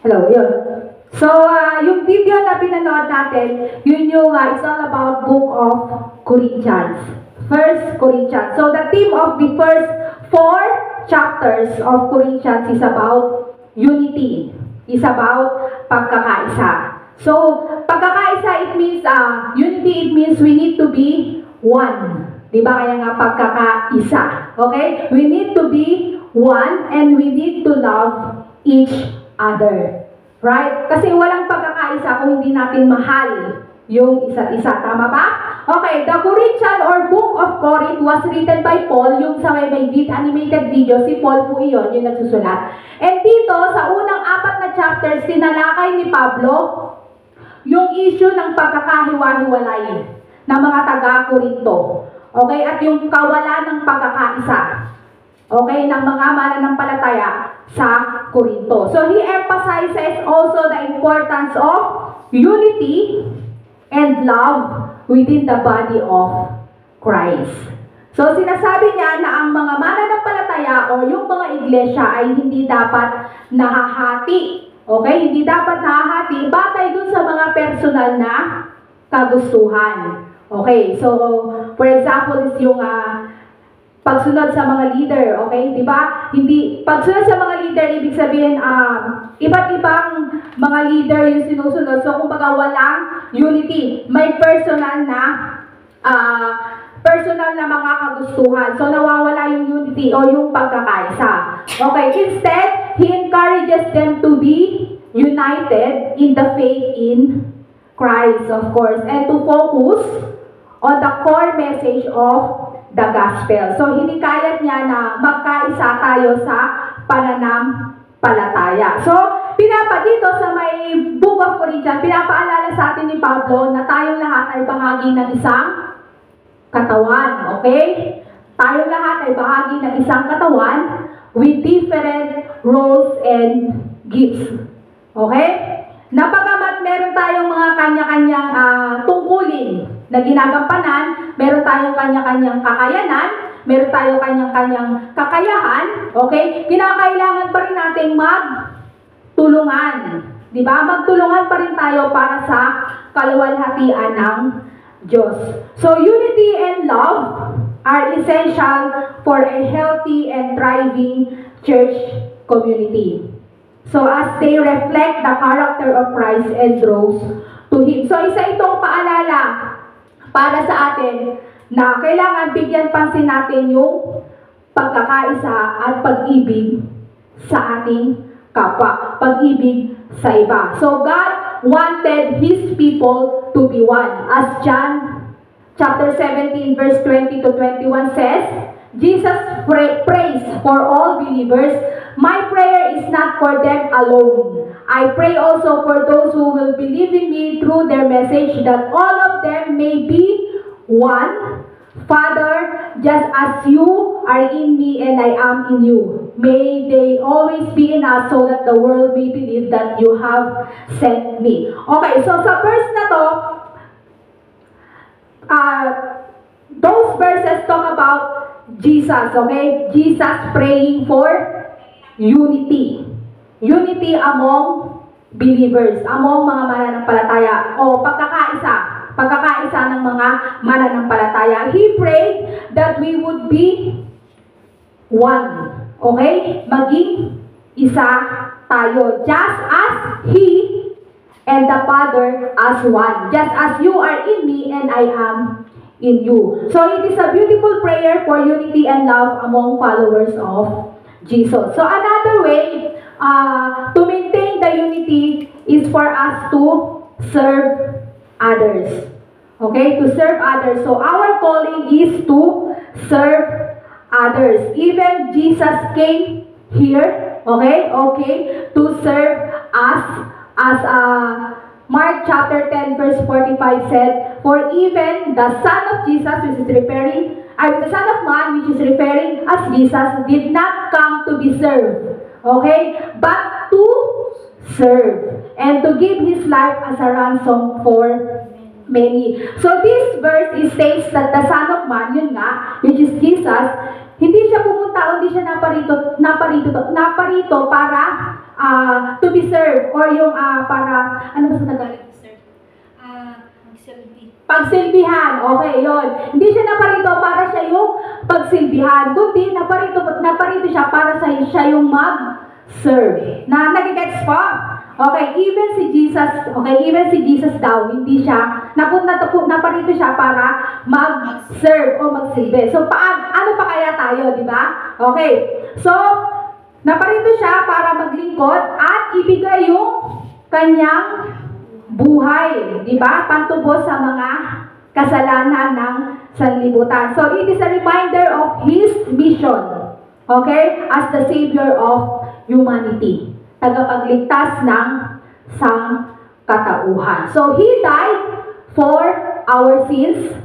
Hello, yun. So, yung video na pinanood natin, yun yung, it's all about Book of Corinthians. First Corinthians. So, the theme of the first 4 chapters of Corinthians is about unity. Is about pagkakaisa. So, pagkakaisa, it means, unity, it means we need to be one. Diba? Kaya nga pagkakaisa. Okay? We need to be one and we need to love each other. Right? Kasi walang pagkakaisa kung hindi natin mahal yung isa't isa. Tama ba? Okay, the Corinthian or Book of Corinth was written by Paul. Yung sa may animated video, si Paul po iyon, yung nagsusulat. And dito, sa unang 4 na chapters, tinalakay ni Pablo yung issue ng pagkakahiwa-hiwalay ng mga taga-Korinto. Okay? At yung kawalan ng pagkakaisa. Okay? Ng mga mananampalataya sa Korinto. So, he emphasizes also the importance of unity and love within the body of Christ. So, sinasabi niya na ang mga mananampalataya o yung mga iglesia ay hindi dapat nahahati. Okay? Hindi dapat nahahati batay dun sa mga personal na kagustuhan. Okay? So, for example, is yung pagsunod sa mga leader, okay? 'Di ba? Hindi pagsunod sa mga leader ibig sabihin iba't ibang mga leader yung sinusunod. So kumbaga walang unity. May personal na mga kagustuhan. So nawawala yung unity o yung pagkakaisa. Okay, instead, he encourages them to be united in the faith in Christ, of course, and to focus on the core message of the gospel. So, hinikayat niya na magkaisa tayo sa pananampalataya. So, dito sa may Book of Corinthians, pinapaalala sa atin ni Pablo na tayong lahat ay bahagi ng isang katawan. Okay? Tayong lahat ay bahagi ng isang katawan with different roles and gifts. Okay? Napagamat meron tayong mga kanya-kanyang tungkulin na ginagampanan, meron tayong kanya-kanyang kakayanan, meron tayong kanya-kanyang kakayahan, okay? Kinakailangan pa rin nating magtulungan. Di ba? Magtulungan pa rin tayo para sa kaluwalhatian ng Diyos. So, unity and love are essential for a healthy and thriving church community. So, as they reflect the character of Christ and draws to Him. So, isa itong paalala para sa atin na kailangan bigyan pansin natin yung pagkakaisa at pag-ibig sa ating kapwa. Pag-ibig sa iba. So, God wanted His people to be one. As John chapter 17 verse 20 to 21 says, Jesus prays for all believers. My prayer is not for them alone. I pray also for those who will believe in me through their message, that all of them may be one. Father, just as you are in me and I am in you, may they always be in us so that the world may believe that you have sent me. Okay, so sa verse na to, those verses talk about Jesus, okay? Jesus praying for unity. Unity among believers, among mga mananampalataya, o pagkakaisa ng mga mananampalataya. He prayed that we would be one. Okay? Maging isa tayo. Just as He and the Father as one. Just as you are in me and I am in you. So it is a beautiful prayer for unity and love among followers of Jesus. So another way to maintain the unity is for us to serve others. Okay? To serve others. So our calling is to serve others. Even Jesus came here, okay, to serve us, as Mark chapter 10 verse 45 said, for even the Son of Jesus, which is the Son of Man, which is referring as Jesus, did not come to be served, okay, but to serve and to give His life as a ransom for many. So this verse states that the Son of Man, yun nga, which is Jesus, hindi siya pumunta, hindi siya naparito para to be served, or yung para, ano ba sa Tagalog? Pagsilbihan. Okay, yon. Hindi siya naparito para siya yung pagsilbihan, kundi naparito siya para siya yung mag-serve. Nagigets po? Okay, even si Jesus daw, hindi siya, naparito siya para mag-serve o magsilbi. So, ano pa kaya tayo, di ba? Okay, so, naparito siya para maglingkod at ibigay yung kanyang buhay, di ba? Pantubos sa mga kasalanan ng sanlibutan. So, it is a reminder of His mission, okay, as the Savior of humanity. Tagapagligtas ng sangkatauhan. So, He died for our sins.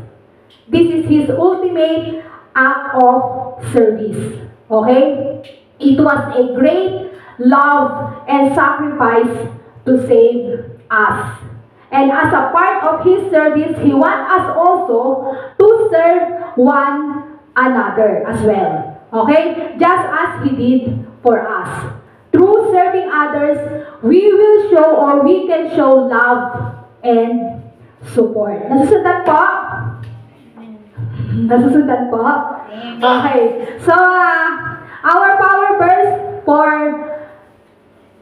This is His ultimate act of service. Okay? It was a great love and sacrifice to save us. And as a part of His service, He wants us also to serve one another as well. Okay? Just as He did for us. Through serving others, we will show, or we can show, love and support. Nasusundan po? Nasusundan po? Okay. So, our power verse for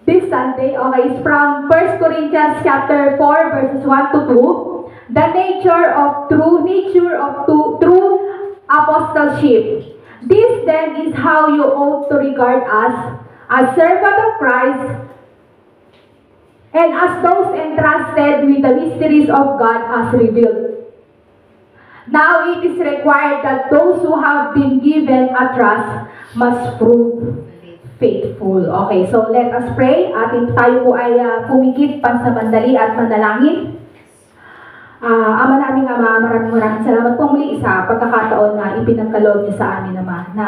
this Sunday, okay, is from 1 Corinthians chapter 4, verses 1 to 2. The nature of true apostleship. This then is how you ought to regard us, as servant of Christ, and as those entrusted with the mysteries of God as revealed. Now it is required that those who have been given a trust must prove faithful. Okay, so let us pray. Tayo po ay pumikit pansamandali at manalangin. Ama naming Ama, maraming salamat po muli sa pagkakataon na ipinagkaloob niyo sa amin, Ama, na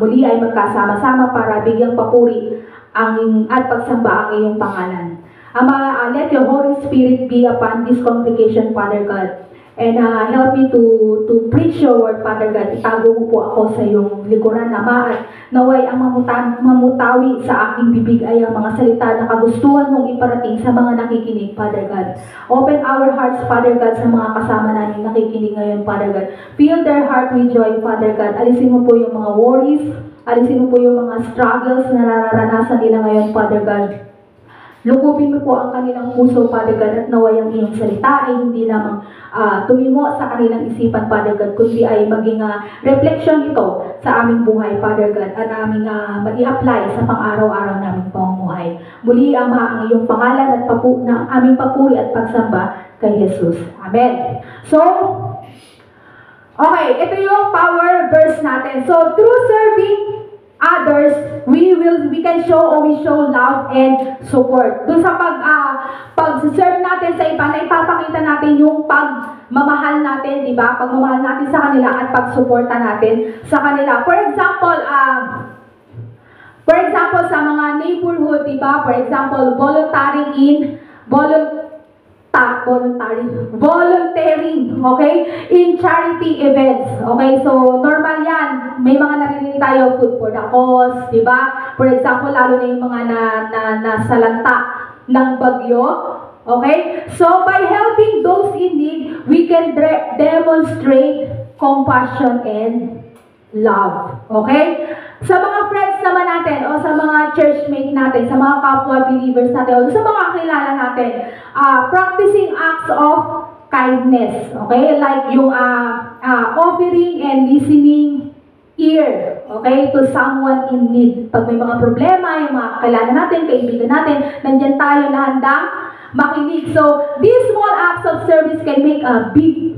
muli ay magkasama-sama para bigyang papuri at pagsamba ang iyong pangalan. Ama, let your Holy Spirit be upon this congregation, Father God. And help me to preach your word, Father God. Itago mo po ako sa iyong likuran, Ama, at naway ang mamutawi sa aking bibig ay ang mga salita na kagustuhan mong iparating sa mga nakikinig, Father God. Open our hearts, Father God, sa mga kasama namin nakikinig ngayon, Father God. Fill their heart with joy, Father God. Alisin mo po yung mga worries, alisin mo po yung mga struggles na nararanasan nila ngayon, Father God. Lukupin mo po ang kanilang puso, Father God, at naway ang iyong salita ay hindi lamang tumimo sa kanilang isipan, Father God, kundi ay maging reflection ito sa aming buhay, Father God, at aming ma-i-apply sa pang-araw-araw naming pamumuhay. Muli, Ama, ang iyong pangalan at aming papuri at pagsamba kay Jesus. Amen. So, okay, ito yung power verse natin. So, through serving others, we can show or we show love and support. Doon sa pag-serve natin sa iba, na ipapakita natin yung pagmamahal natin, di ba? Pagmamahal natin sa kanila at pagsuporta natin sa kanila. For example, sa mga neighborhood, di ba? For example, volunteering, okay? In charity events, okay? So, normal yan. May mga narinig tayo, food for the cause, di ba? For example, lalo na yung mga nasalanta ng bagyo, okay? So, by helping those in need, we can demonstrate compassion and love, okay? Sa mga friends naman natin, o sa mga churchmate natin, sa mga kapwa believers natin, o sa mga kilala natin, practicing acts of kindness, okay? Like yung offering and listening ear, okay? To someone in need. Pag may mga problema, yung mga kilala natin, kaibigan natin, nandyan tayo na handang makinig. So, these small acts of service can make a big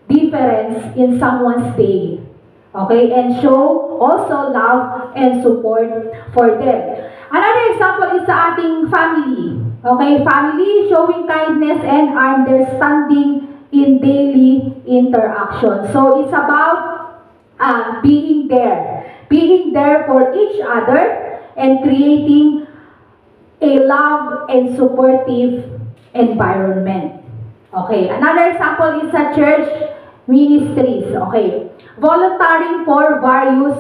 difference in someone's day. Okay, and show also love and support for them. Another example is sa ating family. Okay, family showing kindness and understanding in daily interaction. So it's about being there for each other and creating a love and supportive environment. Okay, another example is sa church ministries. Okay. Volunteering for various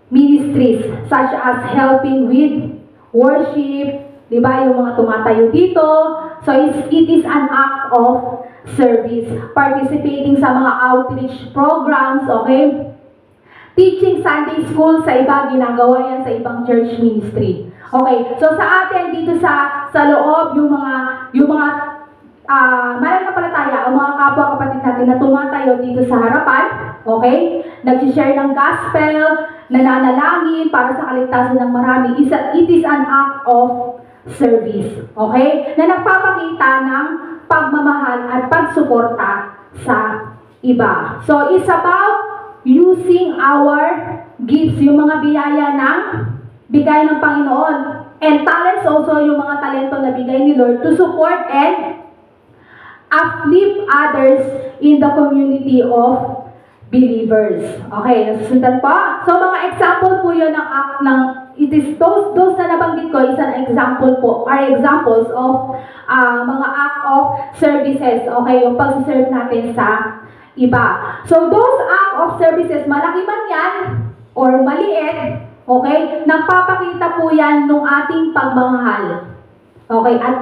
ministries such as helping with worship, di ba, yung mga tumatayo dito. So it is an act of service. Participating sa mga outreach programs, okay? Teaching Sunday school sa iba, ginagawa yan sa ibang church ministry. Okay, so sa atin dito sa loob, yung mga mananampalataya, ang mga kapwa-kapatid natin na tumatayo dito sa harapan, okay? Nag-share ng gospel, nananalangin para sa kaligtasan ng marami. It is an act of service, okay? Na nagpapakita ng pagmamahal at pagsuporta sa iba. So, it's about using our gifts, yung mga biyaya ng bigay ng Panginoon. And talents also, yung mga talento na bigay ni Lord to support and uplift others in the community of believers. Okay, nasusundan po. So, mga example po yun it is those na nabanggit ko is an example po, are examples of mga act of services. Okay, yung pag-serve natin sa iba. So, those act of services, malaki man yan or maliit, okay, nagpapakita po yan ng ating pagmamahal. Okay, at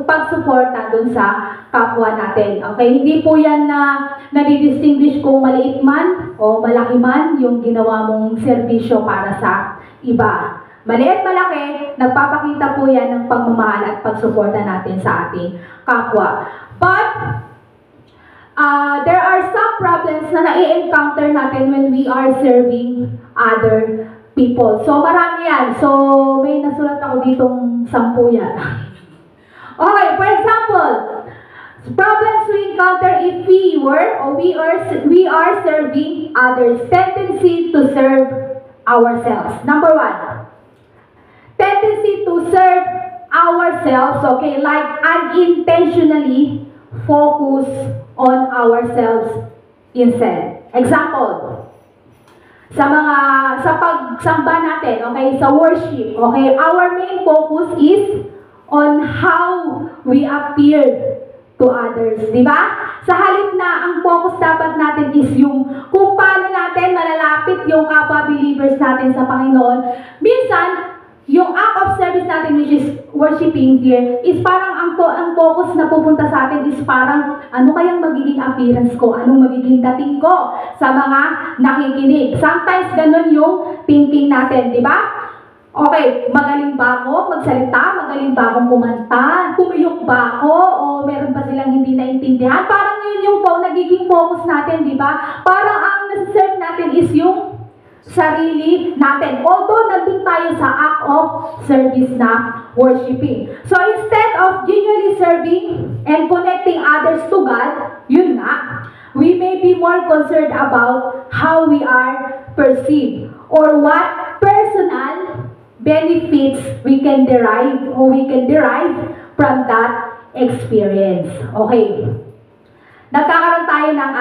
pagsuporta dun sa kapwa natin. Okay, hindi po yan na nadidistinguish kung maliit man o malaki man yung ginawa mong serbisyo para sa iba. Maliit, malaki, nagpapakita po yan ng pagmamahal at pagsuporta natin sa ating kapwa. But, there are some problems na nai-encounter natin when we are serving other people. So, marami yan. So, may nasulat ako ditong 10 yan. Okay, for example, problems we encounter if if we are serving others, tendency to serve ourselves. Number one, tendency to serve ourselves, okay, like unintentionally focus on ourselves instead. Example, sa pagsamba natin, okay, sa worship, okay, our main focus is on how we appear to others, di ba? Sa halip na ang focus dapat natin is yung kung paano natin malalapit yung kapwa believers natin sa Panginoon. Minsan, yung act of service natin, which is worshiping here, is parang ang focus na pupunta sa atin is parang ano kayang magiging appearance ko, anong magiging dating ko sa mga nakikinig. Sometimes ganun yung thinking natin, di ba? Okay, magaling ba ako magsalita? Magaling ba akong kumanta? Pumiyok ba ako? O meron pa silang hindi naintindihan? Parang yun yung nagiging focus natin, di ba? Parang ang nasa-serve natin is yung sarili natin. Although nandun tayo sa act of service na worshiping. So instead of genuinely serving and connecting others to God, yun nga, we may be more concerned about how we are perceived or what personal benefits we can derive from that experience. Okay. Nagkakaroon tayo ng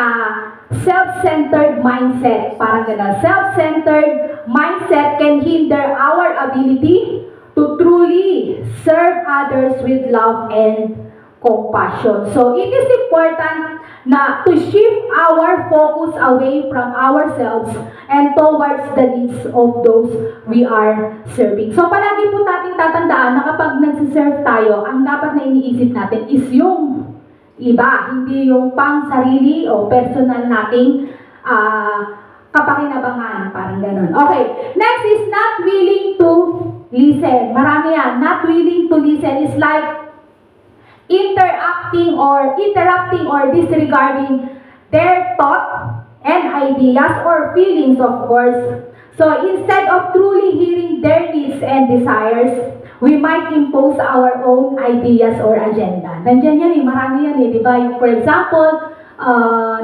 self-centered mindset. Parang gano'n. Self-centered mindset can hinder our ability to truly serve others with love and compassion. So, it is important na to shift our focus away from ourselves and towards the needs of those we are serving. So, palagi po natin tatandaan na kapag nagsiserve tayo, ang dapat na iniisip natin is yung iba, hindi yung pang-sarili o personal nating kapakinabangan. Parang ganun. Okay. Next is not willing to listen. Marami yan. Not willing to listen is like interrupting or disregarding their thought and ideas or feelings, of course. So instead of truly hearing their needs and desires, we might impose our own ideas or agenda. Nandiyan yan marami yan di ba? For example,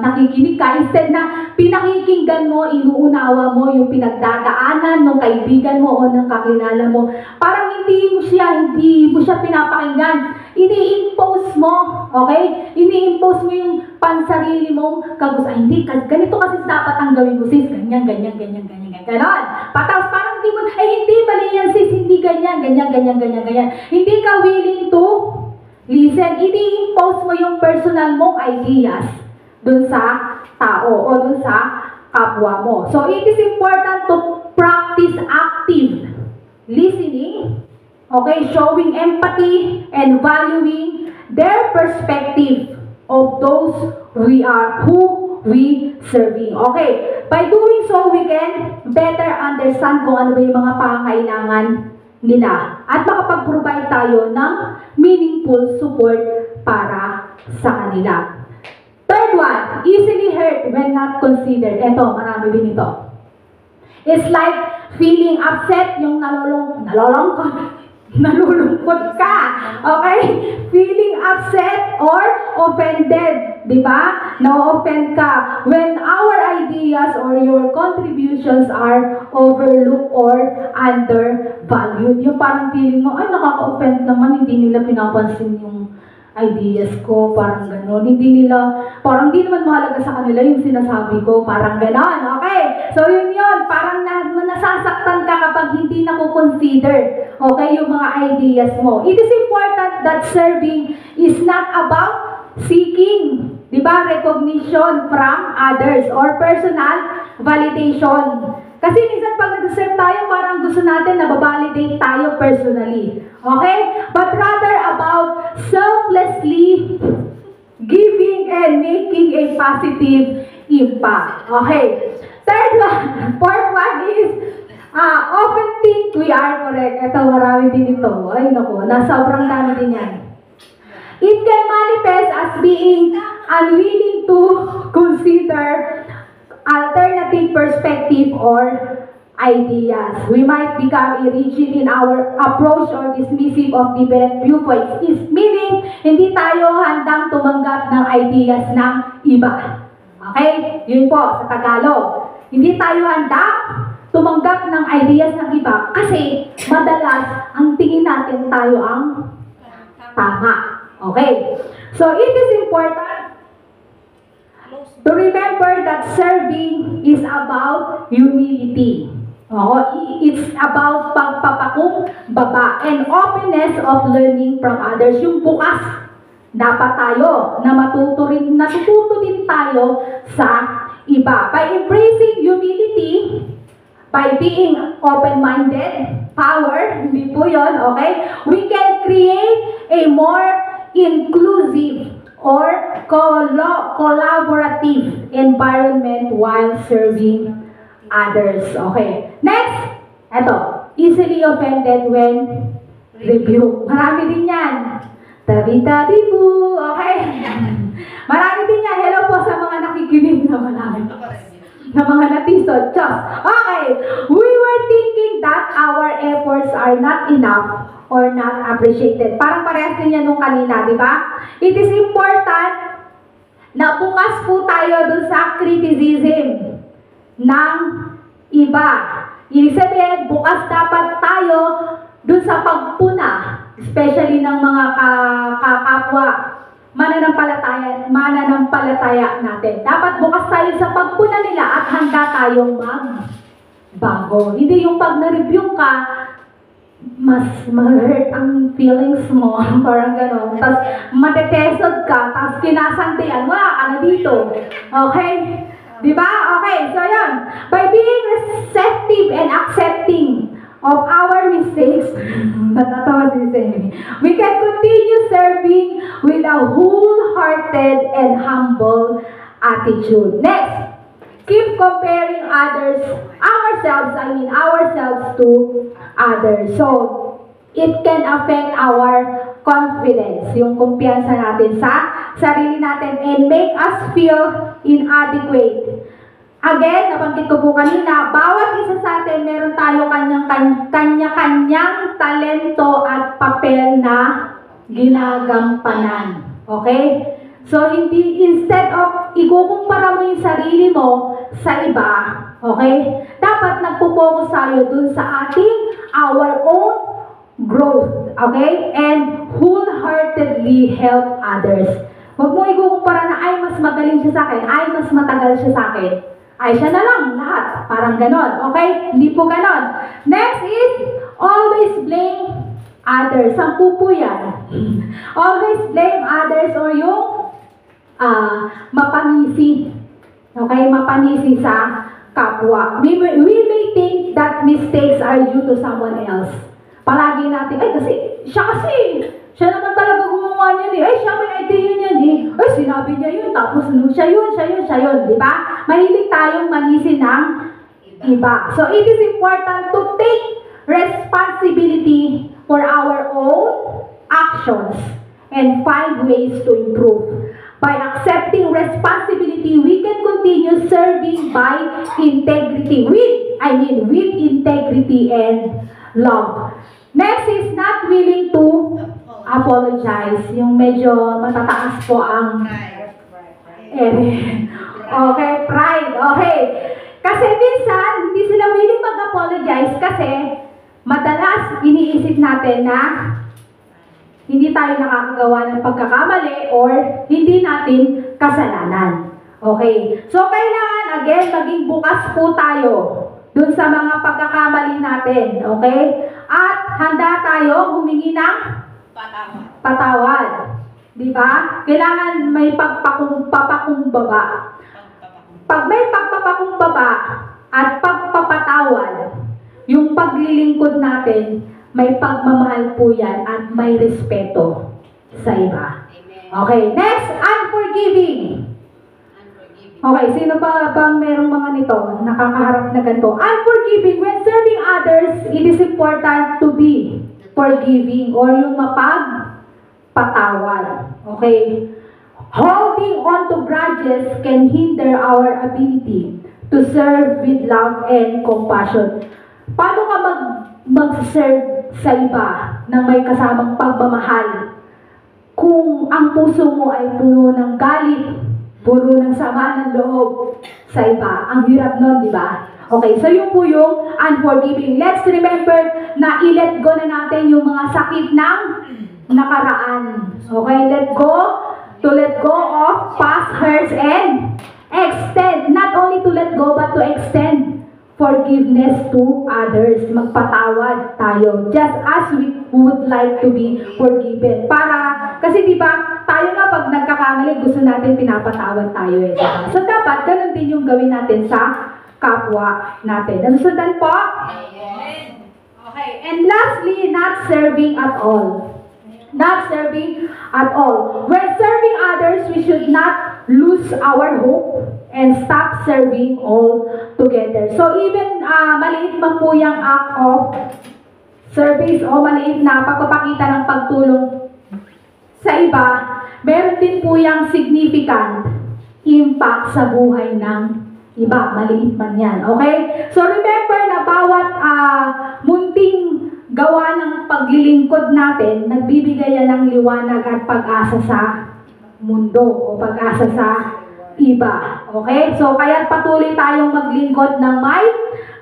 nakikinig ka, instead na pinakikinggan mo, inuunawa mo yung pinagdadaanan ng kaibigan mo o ng kakilala mo, parang hindi mo siya pinapakinggan. Ini-impose mo, okay? Ini-impose mo yung pansarili mong kagustuhan. Hindi, ganito kasi dapat ang gawin mo, sis, ganyan. Ganon. Patapos parang hindi mo, hindi mali yan, sis, hindi ganyan. Hindi ka willing to listen. Ini-impose mo yung personal mong ideas dun sa tao o dun sa kapwa mo. So, it is important to practice active listening, okay, showing empathy and valuing their perspective of those who we serving. Okay, by doing so, we can better understand kung ano ba yung mga pangangailangan nila at makapag-provide tayo ng meaningful support para sa kanila. Third one, easily hurt when not considered. Ito, marami din ito. It's like feeling upset, yung nalulungkot ka. Okay? Feeling upset or offended. Diba? Na-offend ka. When our ideas or your contributions are overlooked or undervalued. Yung parang feeling mo, ay nakaka-offend naman, hindi nila pinapansin yung ideas ko, parang gano'n. Parang hindi naman mahalaga sa kanila yung sinasabi ko, parang gano'n. Okay? So yun, parang nasasaktan ka kapag hindi na-consider, okay, yung mga ideas mo. It is important that serving is not about seeking, di ba, recognition from others or personal validation. Kasi minsan pag nag-serve tayo, parang gusto natin na babalidate tayo personally. Okay? But rather about selflessly giving and making a positive impact. Okay? Fourth one is, often think we are correct. Ito, marami din ito. Ay, naku, sobrang dami din yan. It can manifest as being unwilling to consider alternative perspective or ideas. We might become rigid in our approach or dismissive of different viewpoints. Meaning, hindi tayo handang tumanggap ng ideas ng iba. Okay? Yun po, sa Tagalog. Hindi tayo handang tumanggap ng ideas ng iba kasi madalas ang tingin natin tayo ang tama. Okay? So, it is important to remember that serving is about humility. It's about pagpapakumbaba and openness of learning from others. Yung bukas, dapat tayo na natututo din tayo sa iba. By embracing humility, by being open-minded, power, hindi po yun, okay? We can create a more inclusive or collaborative environment while serving others. Okay. Next, eto, easily offended when rebuked. Marami din yan. Tabi-tabi po. Okay. Marami din yan. Hello po sa mga nakikinig na marami. Na mga natisod. Just. Okay. We were thinking that our efforts are not enough or not appreciated. Parang parehas din yan nung kanina, di ba? It is important na bukas po tayo dun sa criticism ng iba. Ibig sabihin, bukas dapat tayo dun sa pagpuna, especially ng mga kapwa mananampalataya natin. Dapat bukas tayo sa pagpuna nila at handa tayong magbago. Hindi yung pag na-review ka, mas ma-hurt ang feelings mo, parang gano'n. Tapos matetesod ka, tapos kinasantian, wala ka na dito. Okay? Diba? Okay, so yun. By being receptive and accepting of our mistakes, natatawa si Sammy, we can continue serving with a wholehearted and humble attitude. Next, keep comparing ourselves to others. So, it can affect our confidence, yung kumpiyansa natin sa sarili natin, and make us feel inadequate. Again, nabanggit ko po kanina, bawat isa sa atin, meron tayo kanya-kanyang talento at papel na ginagampanan. Okay? So, instead of ikukumpara mo yung sarili mo sa iba, okay? Dapat nagpo-focus tayo dun sa our own growth, okay? And wholeheartedly help others. Huwag mo ikukumpara na, ay, mas magaling siya sa akin, ay, mas matagal siya sa akin. Ay, siya na lang, lahat. Parang ganon, okay? Hindi po ganon. Next is, always blame others. Sampu po yan. Always blame others or yung mapanisi. Okay? Mapanisi sa kapwa. We may think that mistakes are due to someone else. Palagi natin, ay siya naman talaga gumawa niyan eh. Ay, siya may idea niyan eh. Ay, sinabi niya yun, tapos siya yun. Di ba? Mahilig tayong manisi ng iba. So, it is important to take responsibility for our own actions and find ways to improve. By accepting responsibility, we can continue serving by integrity, with integrity and love. Next is not willing to apologize. Yung medyo matataas po ang okay, pride. Okay. Kasi minsan, hindi sila willing mag-apologize kasi madalas iniisip natin na hindi tayo nakakagawa ng pagkakamali or hindi natin kasalanan. Okay. So, kailangan, again, maging bukas po tayo dun sa mga pagkakamali natin. Okay? At handa tayo humingi ng patawad. Diba? Kailangan may pagpapakumbaba. Pag may pagpapakumbaba at pagpapatawad, yung paglilingkod natin, may pagmamahal po yan at may respeto sa iba. Okay, next, unforgiving. Okay, sino ba bang merong mga nito nakakaharap na ganito? Unforgiving. When serving others, it is important to be forgiving or yung mapagpatawad. Okay? Holding on to grudges can hinder our ability to serve with love and compassion. Paano ka mag-serve sa iba na may kasamang pagmamahal kung ang puso mo ay puno ng galit, puno ng sama ng loob sa iba? Ang hirap nun, di ba? Okay, so yun po yung unforgiving. Let's remember na i-let go na natin yung mga sakit ng nakaraan. Okay, let go of past hurts and extend, not only to let go, but to extend forgiveness to others. Magpatawad tayo, just as we would like to be forgiven. Kasi diba, tayo nga pag nagkakamali, gusto natin pinapatawad tayo eh. Diba? So dapat, ganun din yung gawin natin sa kapwa natin. Nasusundan po? Amen. Okay, and lastly, not serving at all. Not serving at all. When serving others, we should not lose our hope and stop serving all together. So even maliit man po yung act of service o maliit na pagpapakita ng pagtulong sa iba, meron din po yung significant impact sa buhay ng iba, maliit man yan. Okay? So remember na bawat munting gawa ng paglilingkod natin, nagbibigay yan ng liwanag at pag-asa sa mundo o pag-asa sa iba. Okay? So, kaya patuloy tayong maglingkod ng may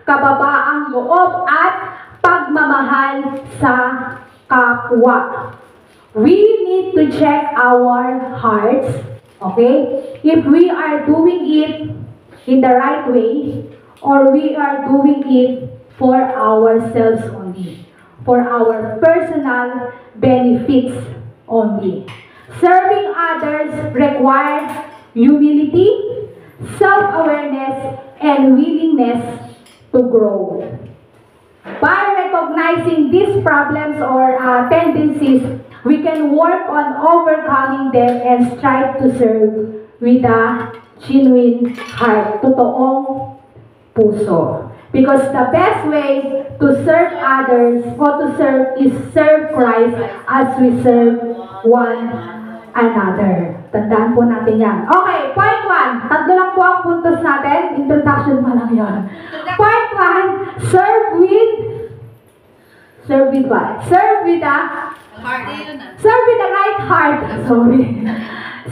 kababaang loob at pagmamahal sa kapwa. We need to check our hearts, okay? If we are doing it in the right way or we are doing it for ourselves only, for our personal benefits only. Serving others requires humility, self-awareness, and willingness to grow. By recognizing these problems or tendencies, we can work on overcoming them and strive to serve with a genuine heart, totoong puso. Because the best way to serve others or to serve is serve Christ as we serve one another. Tandaan po natin yan. Okay, point 1. Tatlo lang po ang puntos natin. Introduction pa lang yun. Point 1, serve with what? Serve with the heart. Serve with the right heart. Sorry.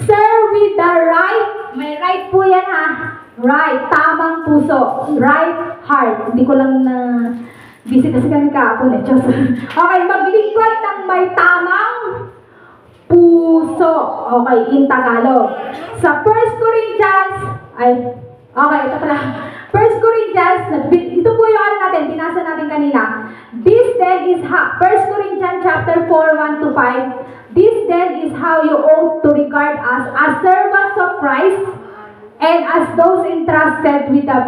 Serve with the right. May right po yan ha. Right, tamang puso. Right heart. Hindi ko lang na busy kasi kami kahapon eh. Just, okay, maglingkod ng may tamang puso. Okay, in Tagalog. Sa 1 Corinthians, okay, ito pala. 1 Corinthians, ito po yung ano natin, binasa natin kanina. This then is how, 1 Corinthians chapter 4, 1 to 5. This then is how you ought to regard us as servants of Christ, and as those entrusted with the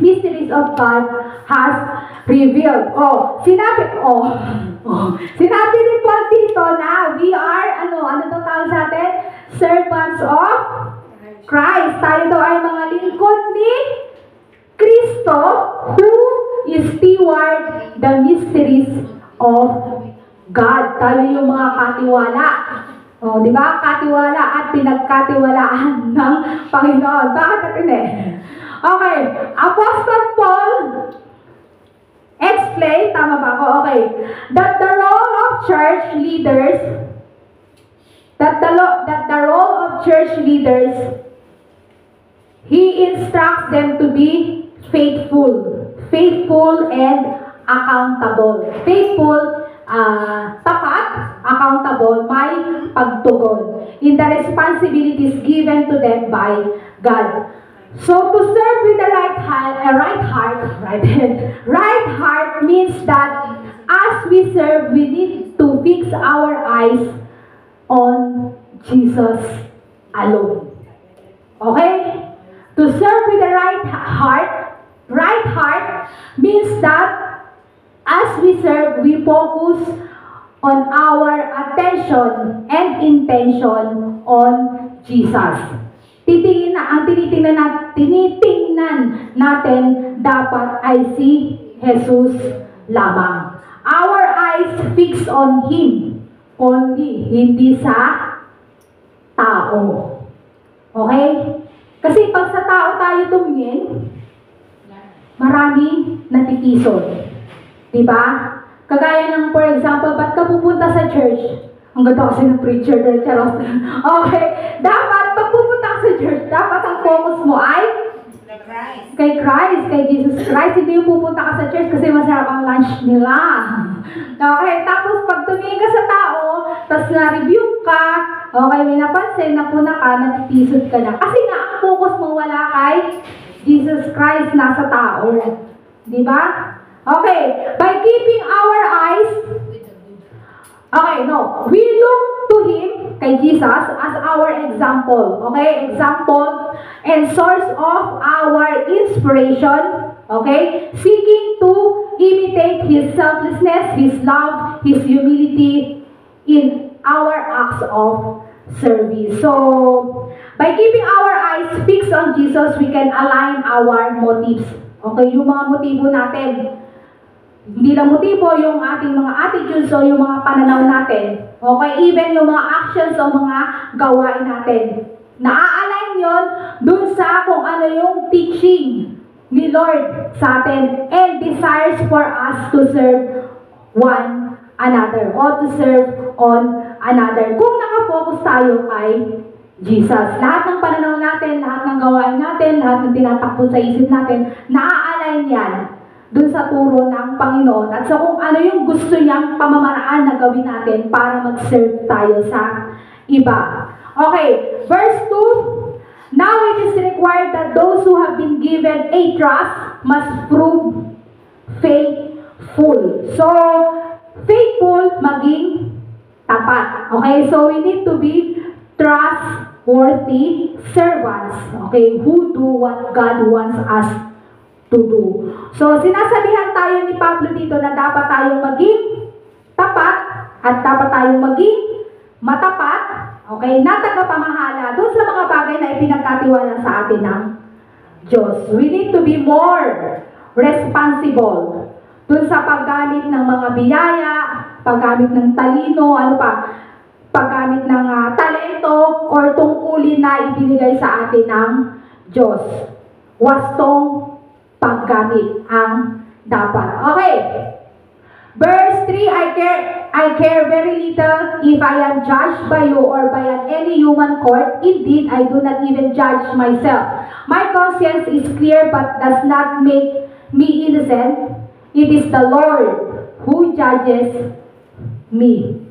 mysteries of God has revealed. Sinabi ni Paul dito na we are, ano daw tawag sa atin? Servants of Christ. Tayo daw ay mga lingkod ni Kristo who is steward the mysteries of God. Tayo yung mga katiwala. O, di ba? Katiwala at pinagkatiwalaan ng Panginoon. Bakit natin eh? Okay. Apostle Paul explain, tama ba ako? Okay. That the role of church leaders, he instructs them to be faithful and accountable. Faithful, tapat, accountable, may pagtugon in the responsibilities given to them by God. So to serve with the right heart means that as we serve, we need to fix our eyes on Jesus alone. Okay? To serve with the right heart means that as we serve, we focus on our attention and intention on Jesus. Tinitingnan natin dapat ay si Jesus lamang. Our eyes fix on Him only, hindi sa tao. Okay? Kasi pag sa tao tayo tumingin, maraming natitisod. Diba? Kagaya ng, for example, ba't ka pupunta sa church? Ang ganda kasi ng preacher, Charot. Okay, dapat, pag pupunta ka sa church, dapat ang focus mo ay kay Christ, kay Jesus Christ. Hindi yung pupunta ka sa church kasi masarap ang lunch nila. Okay, tapos pag tumingin ka sa tao, tapos na-review ka, okay, may napansin, napuna ka, natitisod ka na. Kasi nga, ang focus mo wala kay Jesus Christ, nasa tao. Diba? Okay, by keeping our eyes, we look to Him, kay Jesus, as our example. Okay, example and source of our inspiration. Okay, seeking to imitate His selflessness, His love, His humility in our acts of service. So, by keeping our eyes fixed on Jesus, we can align our motives. Okay, yung mga motibo natin. Hindi lang motibo yung ating mga attitudes o yung mga pananaw natin. Okay, even yung mga actions o mga gawain natin. Na-align yun dun sa kung ano yung teaching ni Lord sa atin and desires for us to serve one another or to serve on another. Kung nakafocus tayo kay Jesus, lahat ng pananaw natin, lahat ng gawain natin, lahat ng tinatakbo sa isip natin, na-align yan dun sa turo ng Panginoon at sa kung ano yung gusto niyang pamamaraan na gawin natin para mag-serve tayo sa iba. Okay, verse 2, now it is required that those who have been given a trust must prove faithful. So, faithful, maging tapat. Okay, so we need to be trustworthy servants. Okay, who do what God wants us to do. So, sinasabihan tayo ni Pablo dito na dapat tayong maging tapat at dapat tayong maging matapat, okay, na tagapamahala doon sa mga bagay na ipinagkatiwala sa atin ng Diyos. We need to be more responsible doon sa paggamit ng mga biyaya, paggamit ng talino, paggamit ng talento or tungkulin na ibinigay sa atin ng Diyos. Wastong paggamit ang dapat. Okay. Verse 3, I care very little if I am judged by you or by any human court. Indeed, I do not even judge myself. My conscience is clear but does not make me innocent. It is the Lord who judges me.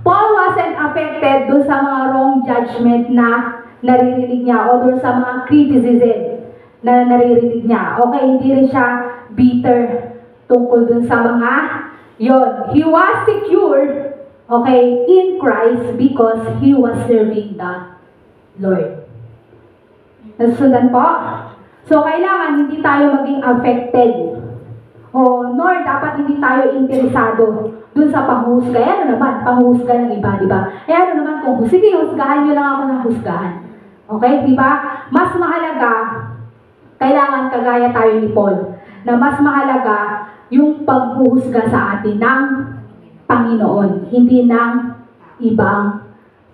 Paul wasn't affected doon sa mga wrong judgment na naririnig niya o doon sa mga criticism na naririnig niya. Okay, hindi rin siya bitter tungkol dun sa mga yon. He was secured, okay, in Christ because he was serving the Lord. Nasundan po? So, kailangan hindi tayo maging affected. O, nor dapat hindi tayo interesado dun sa panghusga. Ano naman, panghusga ng iba, di ba? Ano naman kung, sige, husgahan nyo lang ako ng husgahan. Okay, di ba? Mas mahalaga, kailangan kagaya tayo ni Paul, na mas mahalaga yung paghuhusga sa atin ng Panginoon, hindi ng ibang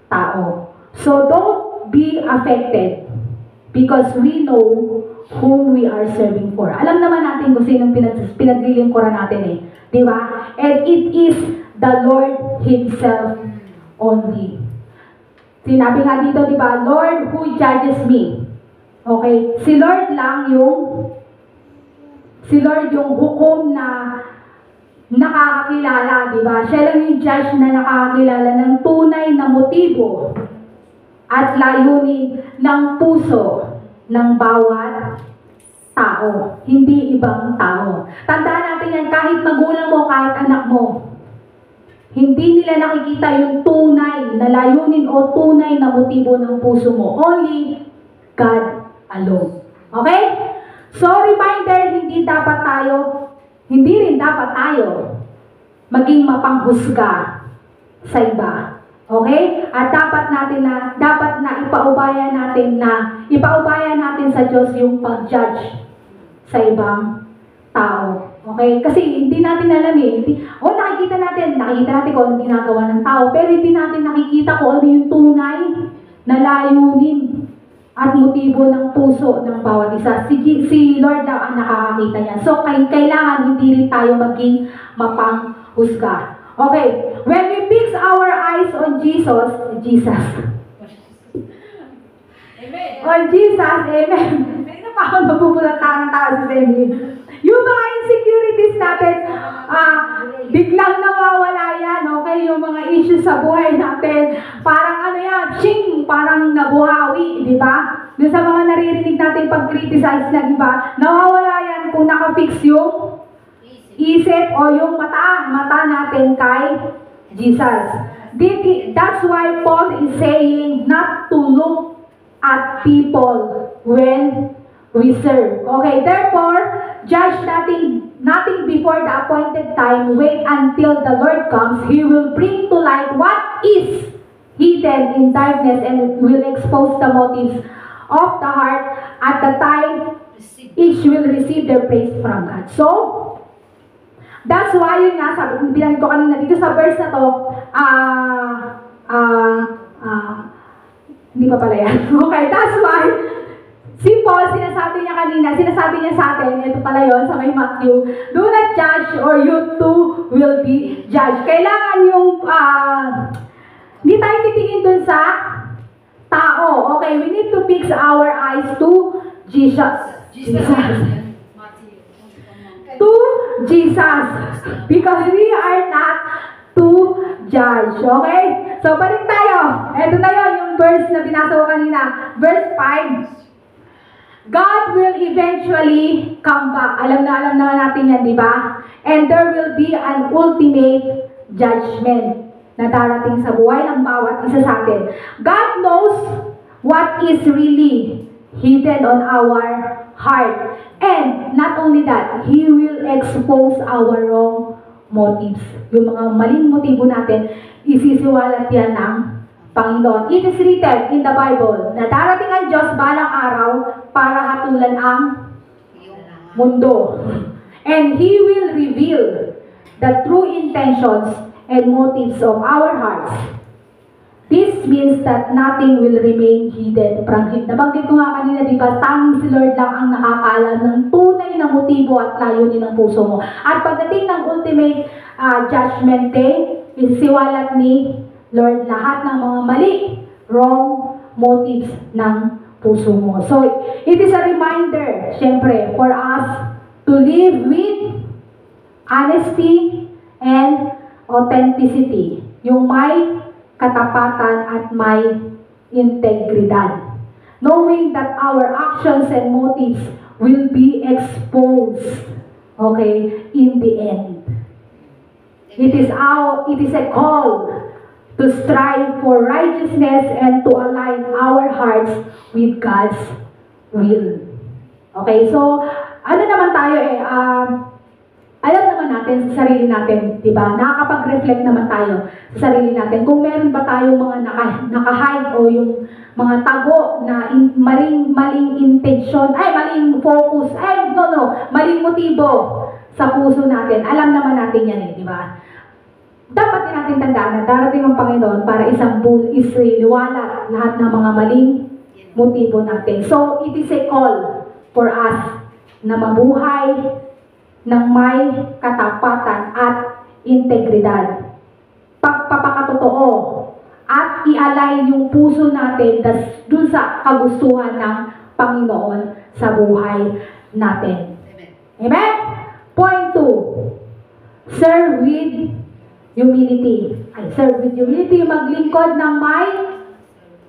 tao. So don't be affected because we know whom we are serving for. Alam naman natin kung sinong pinaglilingkuran natin eh. Di ba? And it is the Lord Himself only. Sinabi nga dito, di ba? Lord who judges me. Okay, si Lord yung hukom na nakakakilala, di ba? Siya lang yung judge na nakakakilala ng tunay na motibo at layunin ng puso ng bawat tao, hindi ibang tao. Tandaan natin yan, kahit magulang mo, kahit anak mo, hindi nila nakikita yung tunay na layunin o tunay na motibo ng puso mo. Only God alone. Okay? So, reminder, hindi rin dapat tayo maging mapanghusga sa iba. Okay? At dapat na ipaubaya natin sa Diyos yung pag-judge sa ibang tao. Okay? Kasi hindi natin alam eh. Nakikita natin kung ano ginagawa ng tao, pero hindi natin nakikita kung ano yung tunay na layunin at motibo ng puso ng bawat isa. Si Lord lang ang nakakakita niya. So, kailangan hindi rin tayo maging mapanghusga. Okay, when we fix our eyes on Jesus, on Jesus, amen. Hindi na pa ako nabubulatang ng tao sa Semi. Yung mga insecurities natin, biglang nawawala yan, okay? Yung mga issues sa buhay natin, parang ano yan, parang nabuhawi, di ba? Doon sa mga naririnig natin pag-criticize ng iba, nawawala yan kung nakafix yung isip o yung mata natin kay Jesus. That's why Paul is saying not to look at people when we serve. Okay, therefore, judge nothing before the appointed time. Wait until the Lord comes. He will bring to light what is hidden in darkness and will expose the motives of the heart. At the time, each will receive their praise from God. So, that's why yun nga, binanggit ko kanina dito sa verse na to, hindi pa pala yan. Okay, that's why, si Paul, sinasabi niya sa atin, ito pala yun, sa may Matthew, do not judge or you too will be judged. Kailangan yung, hindi tayo titingin dun sa tao. Okay, we need to fix our eyes to Jesus. To Jesus. Because we are not to judge. Okay? So, balik tayo. Ito na yun, yung verse na binasa ko kanina. Verse 5. God will eventually come back. Alam naman natin yan, di ba? And there will be an ultimate judgment na darating sa buhay ng bawat isa sa atin. God knows what is really hidden on our heart. And not only that, He will expose our wrong motives. Yung mga maling motibo natin, isisiwalat yan ng Panginoon. It is written in the Bible na darating ang Diyos balang araw para hatulan ang mundo. And He will reveal the true intentions and motives of our hearts. This means that nothing will remain hidden from Him. Nabanggit ko nga kanina, di ba, tanging si Lord lang ang nakakaalam ng tunay na motibo at layunin ng puso mo. At pagdating ng ultimate judgment day, isisiwalat ni Lord lahat ng mga mali, wrong motives ng puso mo. So, it is a reminder, syempre, for us to live with honesty and authenticity. Yung may katapatan at may integridad. Knowing that our actions and motives will be exposed, okay, in the end. It is a call to strive for righteousness and to align our hearts with God's will. Okay, so, ano naman tayo alam naman natin sa sarili natin, di ba? Nakakapag-reflect naman tayo sa sarili natin. Kung meron ba tayong mga naka-hide o yung mga tago na maling intention, maling focus, maling motibo sa puso natin. Alam naman natin yan di ba? Dapat din natin tandaan na darating ang Panginoon para isiliwalat lahat ng mga maling motibo natin. So, it is a call for us na mabuhay ng may katapatan at integridad. Pagpapakatotoo at i-align yung puso natin dun sa kagustuhan ng Panginoon sa buhay natin. Amen? Point 2. Serve with humility. Serve with humility. Maglingkod ng may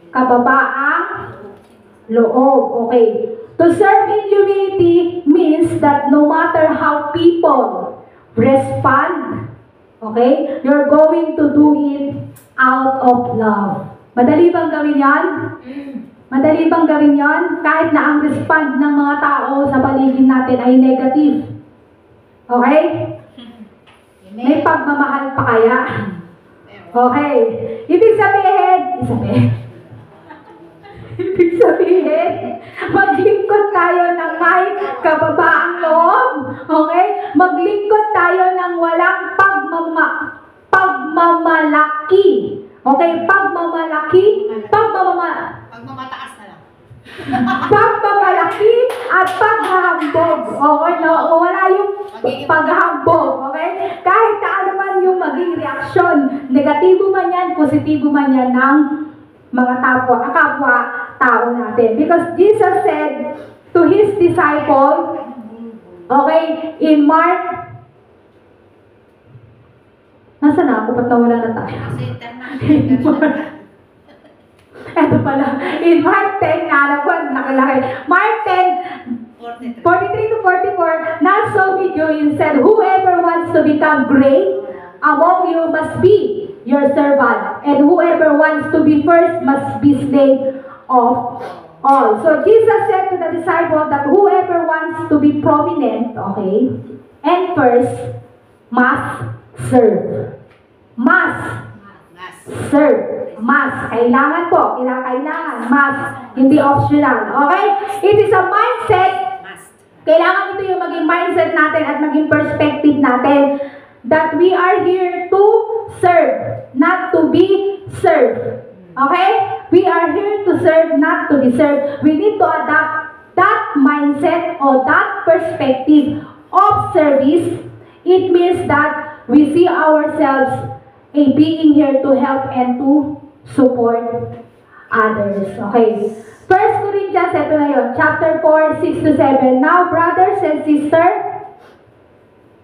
kababaang loob. Okay. To serve in humility means that no matter how people respond, okay, you're going to do it out of love. Madali bang gawin yan? Madali bang gawin yan? Kahit na ang respond ng mga tao sa paligid natin ay negative. Okay? May pagmamahal pa kaya? Okay. Ibig sabihin, maglingkod tayo ng may kababaang loob. Okay? Maglingkod tayo ng walang pagmamalaki. Okay? Pagmamataas na lang. paghambog, okay? Kahit na ano man yung maging reaksyon, negatibo man yan, positibo man yan ng mga kapwa-tao natin. Because Jesus said to His disciple, okay, in Mark, nasaan na ako? Ba't nawala na tayo? Ito pala. In Mark 10, nakalaki. Mark 10, 43 to 44, not so with you, it said, whoever wants to become great among you must be your servant, and whoever wants to be first must be slave of all. So Jesus said to the disciple that whoever wants to be prominent, okay, and first, must serve. Must serve. Must. Kailangan po. Kailangan. Must. Hindi optional. Okay? It is a mindset. Kailangan ito yung maging mindset natin at maging perspective natin that we are here to serve, not to be served. Okay? We are here to serve, not to be served. We need to adapt that mindset or that perspective of service. It means that we see ourselves a being here to help and to support others. Okay. 1 Corinthians, ito na yun, chapter 4, 6 to 7. Now, brothers and sisters,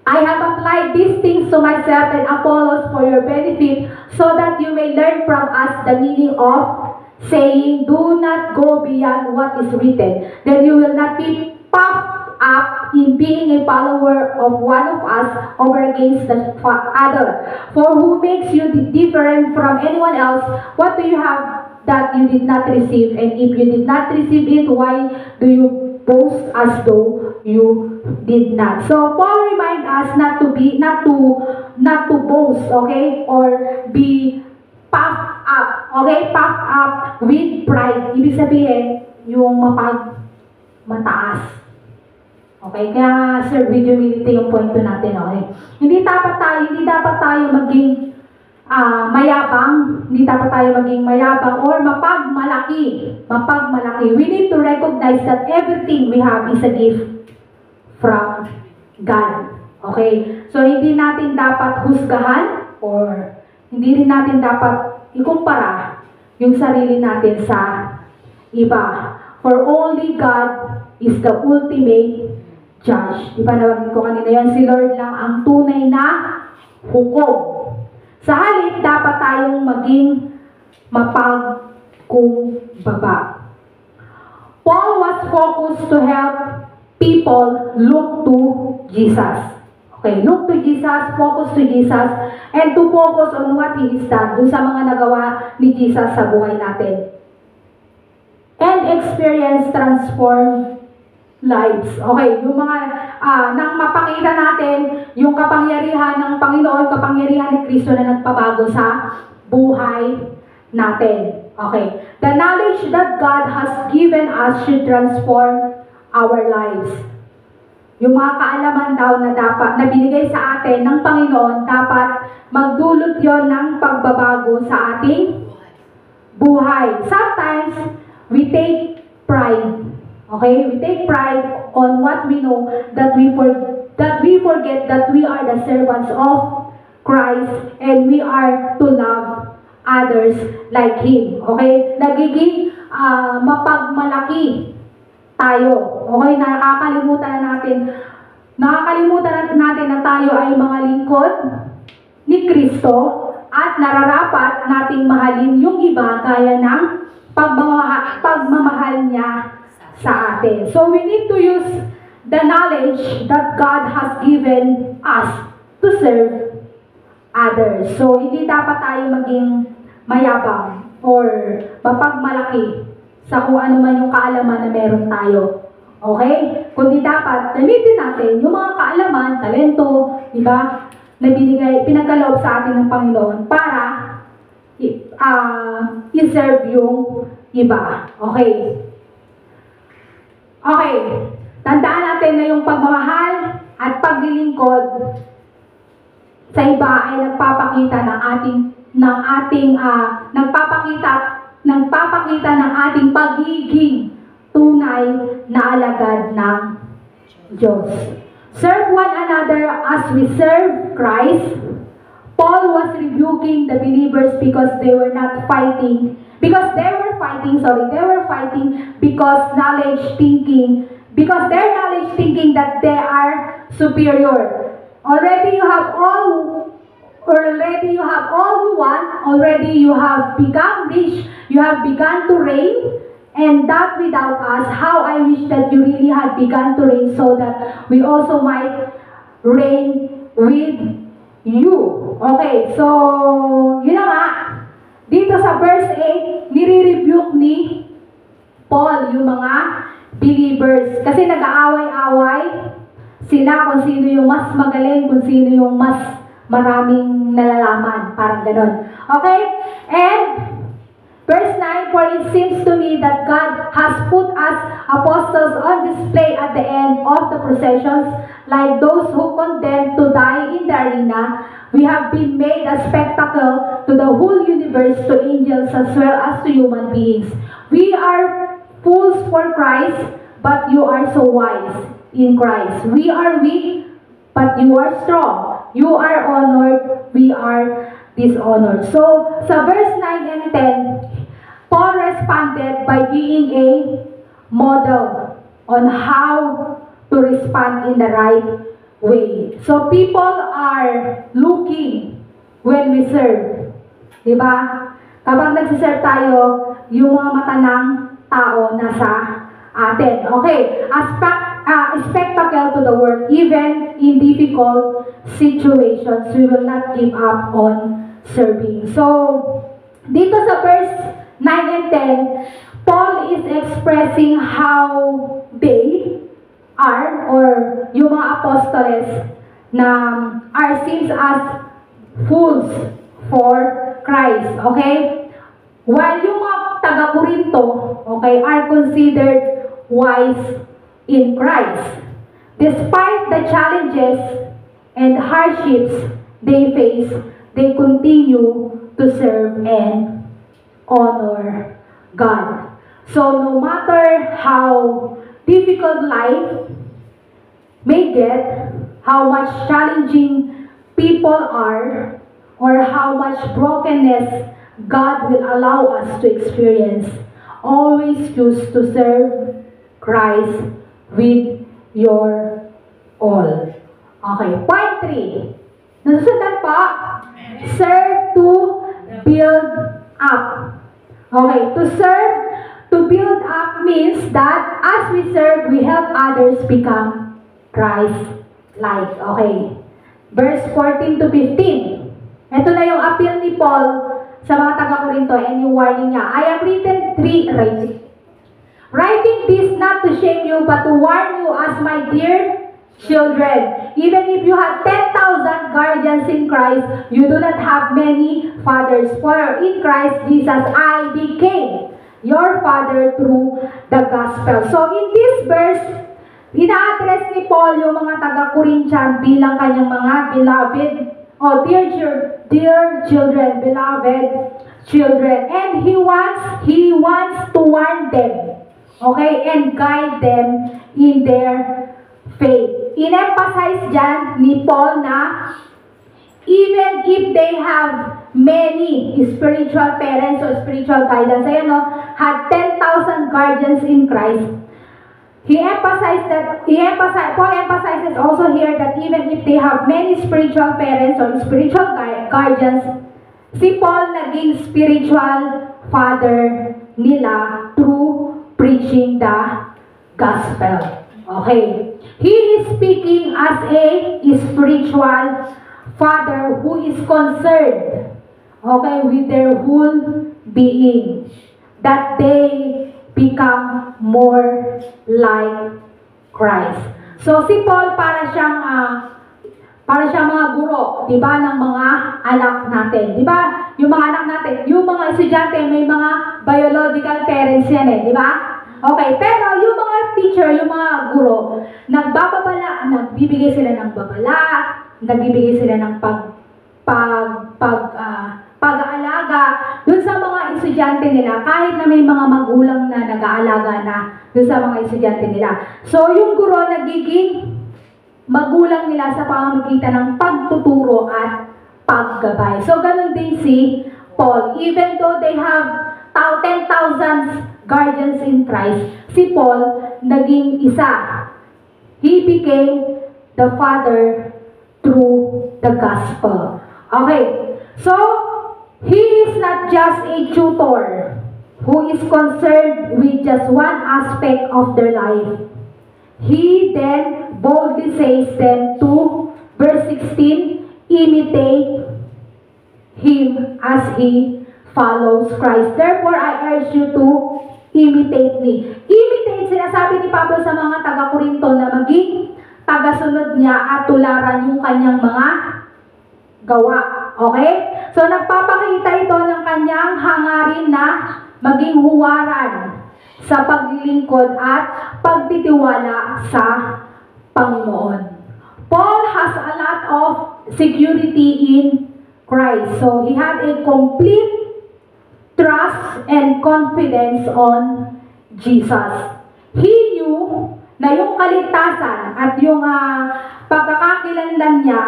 I have applied these things to myself and Apollos for your benefit, so that you may learn from us the meaning of saying, do not go beyond what is written. Then you will not be puffed up in being a follower of one of us over against the other. For who makes you different from anyone else? What do you have that you did not receive? And if you did not receive it, why do you boast as though you did not? So Paul reminds us not to boast, okay, or be puffed up, okay, puffed up with pride. Ibig sabihin, yung mataas. Okay, kaya sir, with humility yung point natin, okay? Hindi dapat tayo maging mayabang, hindi dapat tayo maging mayabang or mapagmalaki. We need to recognize that everything we have is a gift from God. Okay? So, hindi natin dapat husgahan or hindi rin natin dapat ikumpara yung sarili natin sa iba. For only God is the ultimate judge. Di ba nawagin ko kanina yan? Si Lord lang ang tunay na hukom. Sa halip, dapat tayong maging mapagkumbaba. Paul was focused to help people look to Jesus. Okay, look to Jesus, focus to Jesus, and to focus on what He is done, dun sa mga nagawa ni Jesus sa buhay natin. And experience transform lives. Okay, yung mga nang mapakita natin yung kapangyarihan ng Panginoon, kapangyarihan ni Kristo na nagpabago sa buhay natin. Okay. The knowledge that God has given us should transform our lives. Yung mga kaalaman daw na dapat na binigay sa atin ng Panginoon, dapat magdulot yon ng pagbabago sa ating buhay. Sometimes we take pride. Okay, we take pride on what we know, that we forget that we are the servants of Christ and we are to love others like Him. Okay, nagiging mapagmalaki tayo. Okay, nakakalimutan natin na tayo ay mga lingkod ni Kristo at nararapat nating mahalin yung iba gaya ng pagmamahal niya sa atin. So we need to use the knowledge that God has given us to serve others. So hindi dapat tayo maging mayabang or mapagmalaki sa kung ano man yung kaalaman na meron tayo. Okay? Kundi dapat gamitin natin yung mga kaalaman, talento, di ba, na pinagkaloob sa atin ng Panginoon para i-serve yung iba. Okay? Okay, tandaan natin na yung pagmamahal at paglilingkod sa iba ay nagpapakita ng ating pagiging tunay na alagad ng Diyos. serve one another as we serve Christ. Paul was rebuking the believers because they were fighting because their knowledge thinking that they are superior. Already you have all you want, already you have become rich, you have begun to reign, and that without us. How I wish that you really had begun to reign so that we also might reign with you. Okay, so, yun na nga. Dito sa verse 8, nire-rebuke ni Paul yung mga believers. Kasi nag-aaway-away sila kung sino yung mas magaling, kung sino yung mas maraming nalalaman. Parang ganon. Okay? And, verse 9, for it seems to me that God has put us apostles on display at the end of the processions, like those who condemned to die in the arena. We have been made a spectacle to the whole universe, to angels as well as to human beings. We are fools for Christ, but you are so wise in Christ. We are weak, but you are strong. You are honored, we are dishonored. So, sa verse 9 and 10, Paul responded by being a model on how to respond in the right way. So, people are looking when we serve. Diba? Kapag nagsiserve tayo, yung mga mata ng tao nasa atin. Okay, a spectacle to the world, even in difficult situations, we will not give up on serving. So, dito sa verse 9 and 10, Paul is expressing how they are, or yung mga apostoles na are seen as fools for Christ. Okay? While yung mga taga-Korinto, okay, are considered wise in Christ. Despite the challenges and hardships they face, they continue to serve and honor God. So no matter how difficult life may get, how much challenging people are, or how much brokenness God will allow us to experience, always choose to serve Christ with your all. Okay, point 3. Nasusundan pa, serve to build up. Okay, to serve, to build up means that as we serve, we help others become Christ-like. Okay, verse 14 to 15. Ito na yung appeal ni Paul sa mga taga-Korinto and yung warning niya. I have written 3 writing this not to shame you, but to warn you as my dear children. Even if you have 10,000 guardians in Christ, you do not have many fathers. For in Christ Jesus, I became your father through the gospel. So in this verse, ina-address ni Paul yung mga taga-Corinthian bilang kanyang mga beloved, dear children, beloved children. And he wants to warn them, okay, and guide them in their faith. In-emphasize dyan ni Paul na even if they have many spiritual parents or spiritual guidance, ayan no, had 10,000 guardians in Christ, Paul emphasizes also here that even if they have many spiritual parents or spiritual guardians, si Paul naging spiritual father nila through preaching the gospel. Okay. He is speaking as a spiritual father who is concerned, okay, with their whole being, that they become more like Christ. So si Paul para siyang mga guro, 'di ba, ng mga anak natin. 'Di ba? Yung mga anak natin, yung mga estudyante may mga biological parents yan di ba? Okay, pero yung mga teacher, yung mga guro, nagbibigay sila ng babala, nagbibigay sila ng pag-aalaga dun sa mga estudyante nila, kahit na may mga magulang na nag-aalaga na dun sa mga estudyante nila. So, yung guro nagiging magulang nila sa pamamagitan ng pagtuturo at paggabay. So, ganun din si Paul. Even though they have 10,000 guardians in Christ, si Paul naging isa. He became the father through the gospel. Okay. So, he is not just a tutor who is concerned with just one aspect of their life. He then boldly says them to, verse 16, imitate him as he follows Christ. Therefore, I urge you to imitate me. Imitate, sinasabi ni Pablo sa mga taga-Korinto na maging tagasunod niya at tularan yung kanyang mga gawa. Okay? So, nagpapakita ito ng kanyang hangarin na maging huwaran sa paglilingkod at pagtitiwala sa Panginoon. Paul has a lot of security in Christ. So, he had a complete trust and confidence on Jesus. He knew na yung kaligtasan at yung pagkakakilanlan niya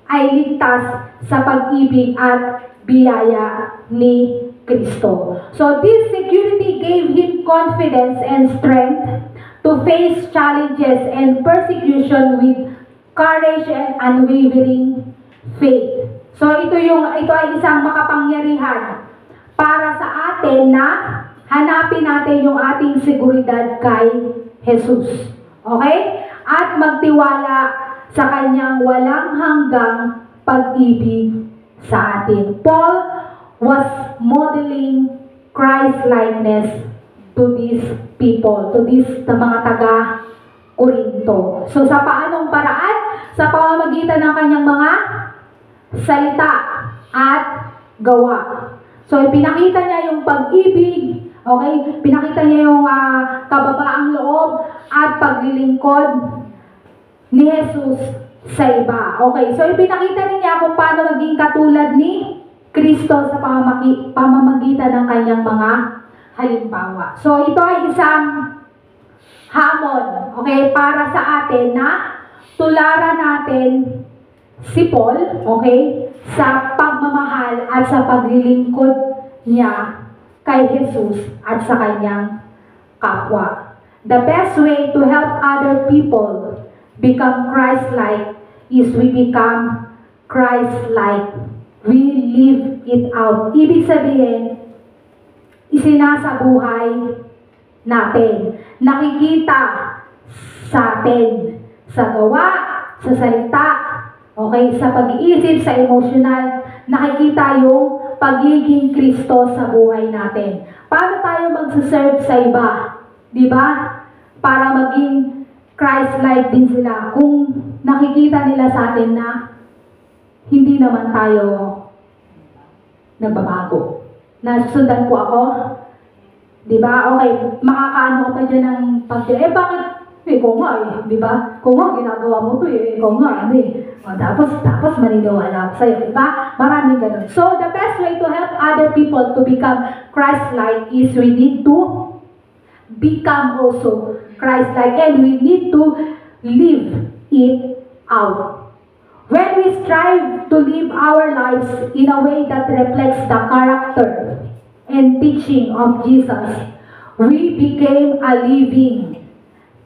ay ligtas sa pag-ibig at biyaya ni Kristo. So this security gave him confidence and strength to face challenges and persecution with courage and unwavering faith. So ito ay isang makapangyarihan para sa atin na hanapin natin yung ating seguridad kay Jesus. Okay? At magtiwala sa kanyang walang hanggang pag-ibig sa atin. Paul was modeling Christ-likeness to these people, to mga taga-Korinto. So sa paanong paraan? Sa pamamagitan ng kanyang mga salita at gawa. So ipinakita niya yung pag-ibig, okay? Pinakita niya yung kababaang loob at paglilingkod ni Jesus sa iba. Okay, so ipinakita rin niya kung paano maging katulad ni Kristo sa pamamagitan ng kanyang mga halimbawa. So ito ay isang hamon, okay, para sa atin na tularan natin si Paul, okay, sa pagmamahal at sa paglilingkod niya kay Jesus at sa kanyang kapwa. The best way to help other people become Christ-like is we become Christ-like. We live it out. Ibig sabihin, isinasabuhay natin. Nakikita sa atin. Sa gawa, sa salita, okay, sa pag-iisip, sa emosyonal, nakikita yung pagiging Kristo sa buhay natin. Paano tayo magsaserve sa iba? Diba? Para maging Christ-like din sila kung nakikita nila sa atin na hindi naman tayo nagbabago. Nasusundan po ako? Diba? Okay, makakaano ka pa dyan ng bakit? Ikaw nga diba? Ikaw nga, ginagawa mo to ikaw nga, tapos maniniwala ako sa'yo, diba? Maraming ganun. So, the best way to help other people to become Christ-like is we need to become also Christ-like, and we need to live it out. When we strive to live our lives in a way that reflects the character and teaching of Jesus, we became a living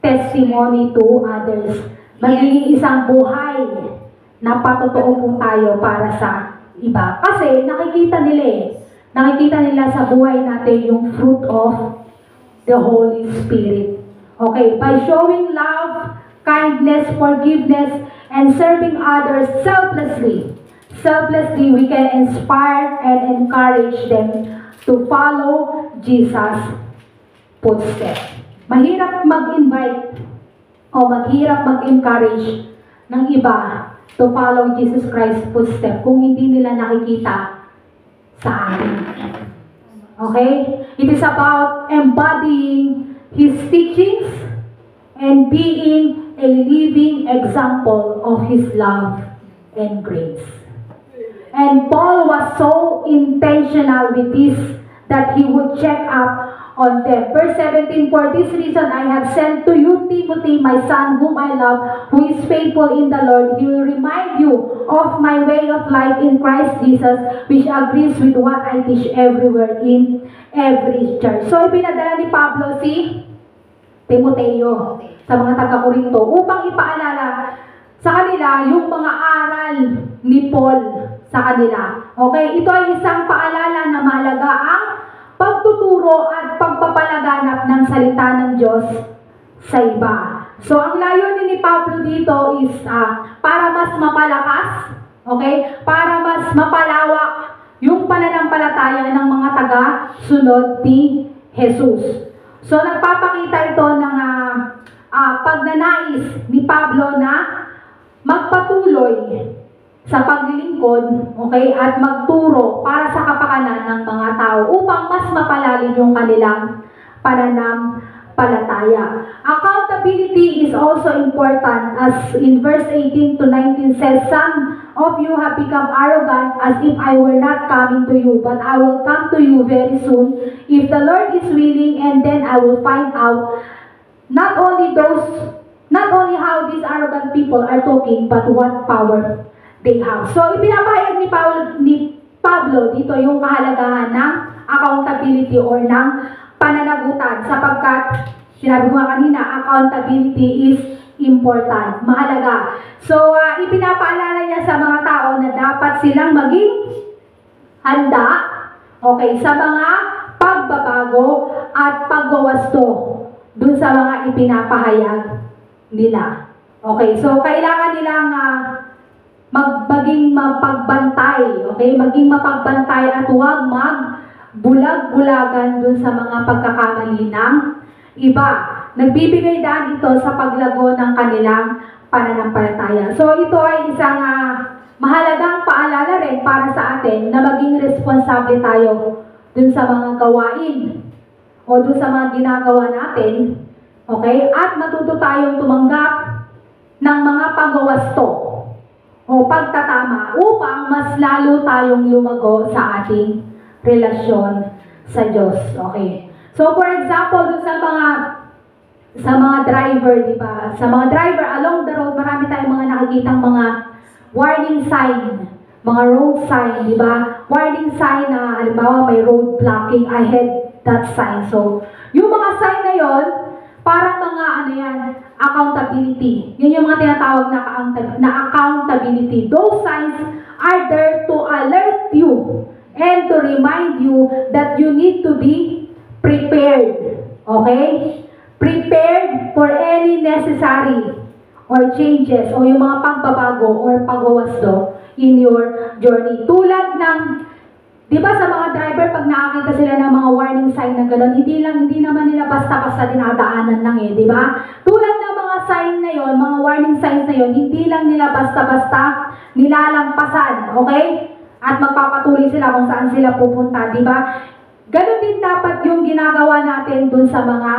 testimony to others. Magiging isang buhay na patotoo po tayo para sa iba. Kasi nakikita nila sa buhay natin yung fruit of the Holy Spirit. Okay, by showing love, kindness, forgiveness, and serving others selflessly, we can inspire and encourage them to follow Jesus' footsteps. Mahirap mag-invite o mahirap mag-encourage ng iba to follow Jesus Christ's footsteps kung hindi nila nakikita sa atin. Okay? It is about embodying His teachings and being a living example of His love and grace. And Paul was so intentional with this that he would check up on them. Verse 17, for this reason I have sent to you Timothy, my son, whom I love, who is faithful in the Lord. He will remind you of my way of life in Christ Jesus, which agrees with what I teach everywhere in every church. So, ipinadala ni Pablo si Timoteo sa mga taga-Korinto upang ipaalala sa kanila yung mga aral ni Paul sa kanila. Okay? Ito ay isang paalala na mahalaga ang pagtuturo at pagpapalaganap ng salita ng Diyos sa iba. So, ang layunin ni Pablo dito is para mas mapalakas, okay? Para mas mapalawak yung pananampalataya ng mga taga-sunod ni Jesus. So, nagpapakita ito ng pagnanais ni Pablo na magpatuloy sa paglilingkod, okay, at magturo para sa kapakanan ng mga tao upang mas mapalalim yung kanilang pananampalataya. Accountability is also important, as in verse 18 to 19 says, some of you have become arrogant as if I were not coming to you, but I will come to you very soon if the Lord is willing, and then I will find out not only how these arrogant people are talking, but what power they have. So, ipinapahayag ni Pablo dito yung kahalagahan ng accountability or ng pananagutan, sapagkat, sinabi ko nga kanina, accountability is important, mahalaga. So, ipinapaalala niya sa mga tao na dapat silang maging handa, okay, sa mga pagbabago at pagwawasto dun sa mga ipinapahayag nila. Okay, so kailangan nilang maging mapagbantay, okay? Maging mapagbantay at huwag magbulag-bulagan dun sa mga pagkakamali ng iba. Nagbibigay daan ito sa paglago ng kanilang pananampalataya. So ito ay isang mahalagang paalala rin para sa atin na maging responsable tayo dun sa mga gawain o dun sa mga ginagawa natin, okay? At matuto tayong tumanggap ng mga pagwawasto o pagtatama upang mas lalo tayong lumago sa ating relasyon sa Diyos. Okay. So for example, dun sa mga driver, di ba? Sa mga driver along the road, marami tayong mga nakikitang mga warning sign, mga road sign, di ba? Warning sign na halimbawa may road blocking, ahead that sign. So, yung mga sign na yon, parang mga accountability. Yun yung mga tinatawag na accountability. Those signs are there to alert you and to remind you that you need to be prepared. Okay? Prepared for any necessary or changes o yung mga pagbabago or pagwawasto in your journey. Tulad ng, di ba sa mga driver, pag nakakita sila ng mga warning sign na gano'n, hindi naman nila basta-basta dinadaanan lang di ba? Tulad ng mga sign na yon, mga warning signs na yon, hindi lang nila basta-basta nilalampasan, okay? At magpapatuloy sila kung saan sila pupunta, di ba? Ganon din dapat yung ginagawa natin dun sa mga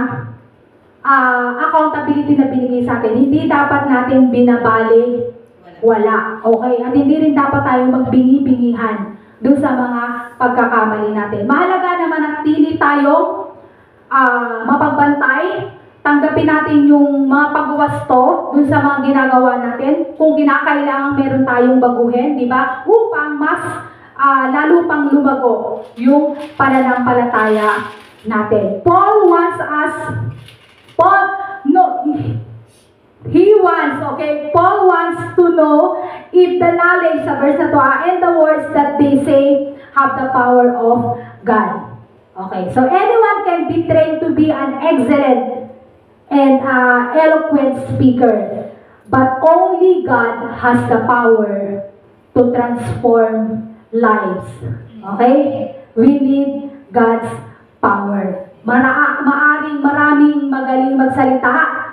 accountability na binigay sa atin. Hindi dapat natin binabali, wala, okay? At hindi rin dapat tayo magbingi-bingihan doon sa mga pagkakamali natin. Mahalaga na manatili tayo mapagbantay, tanggapin natin yung mga pagwawasto doon sa mga ginagawa natin. Kung kinakailangan meron tayong baguhin, di ba? Upang mas lalo pang lumago yung pananampalataya natin. Paul wants to know if the knowledge sa verse na to and the words that they say have the power of God. Okay, so anyone can be trained to be an excellent and eloquent speaker, but only God has the power to transform lives. Okay? We need God's power. Maraming magaling magsalita.